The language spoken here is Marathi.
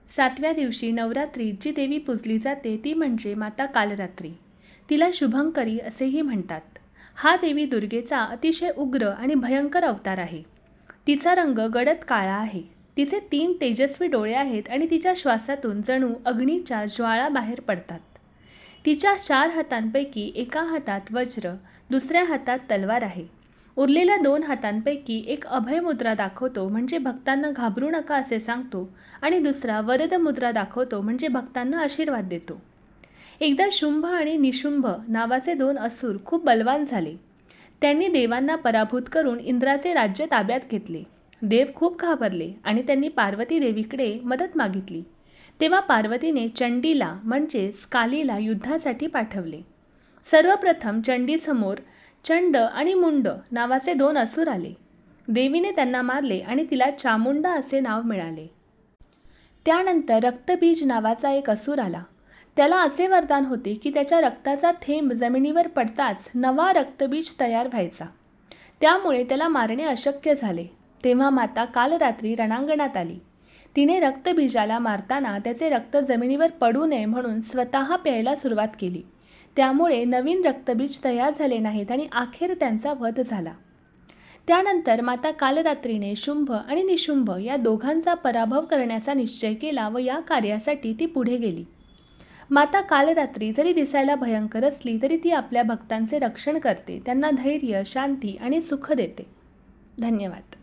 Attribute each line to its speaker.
Speaker 1: 7व्या दिवशी नवरात्रीत जी देवी पूजली जाते ती म्हणजे माता कालरात्री. तिला शुभंकरी असेही म्हणतात. हा देवी दुर्गेचा अतिशय उग्र आणि भयंकर अवतार आहे. तिचा रंग गडद काळा आहे. तिचे 3 तेजस्वी डोळे आहेत आणि तिच्या श्वासातून जणू अग्नीच्या ज्वाळा बाहेर पडतात. तिच्या 4 हातांपैकी एका हातात वज्र, दुसऱ्या हातात तलवार आहे. उरलेल्या 2 हातांपैकी एक अभय मुद्रा दाखवतो म्हणजे भक्तांना घाबरू नका असे सांगतो आणि दुसरा वरद मुद्रा दाखवतो म्हणजे भक्तांना आशीर्वाद देतो. एकदा शुंभ आणि निशुंभ नावाचे 2 असुर खूप बलवान झाले. त्यांनी देवांना पराभूत करून इंद्राचे राज्य ताब्यात घेतले. देव खूप घाबरले आणि त्यांनी पार्वती देवीकडे मदत मागितली. तेव्हा पार्वतीने चंडीला म्हणजेच कालीला युद्धासाठी पाठवले. सर्वप्रथम चंडीसमोर चंड आणि मुंड नावाचे 2 असुर आले. देवीने त्यांना मारले आणि तिला चामुंडा असे नाव मिळाले. त्यानंतर रक्तबीज नावाचा एक असुर आला. त्याला असे वरदान होते की त्याच्या रक्ताचा थेंब जमिनीवर पडताच नवा रक्तबीज तयार व्हायचा. त्यामुळे त्याला मारणे अशक्य झाले. तेव्हा माता कालरात्री रणांगणात आली. तिने रक्तबीजाला मारताना त्याचे रक्त जमिनीवर पडू नये म्हणून स्वतः प्यायला सुरुवात केली. त्यामुळे नवीन रक्तबीज तयार झाले नाहीत आणि अखेर त्यांचा वध झाला. त्यानंतर माता कालरात्रीने शुंभ आणि निशुंभ या दोघांचा पराभव करण्याचा निश्चय केला व या कार्यासाठी ती पुढे गेली. माता कालरात्री जरी दिसायला भयंकर असली तरी ती आपल्या भक्तांचे रक्षण करते, त्यांना धैर्य, शांती आणि सुख देते. धन्यवाद.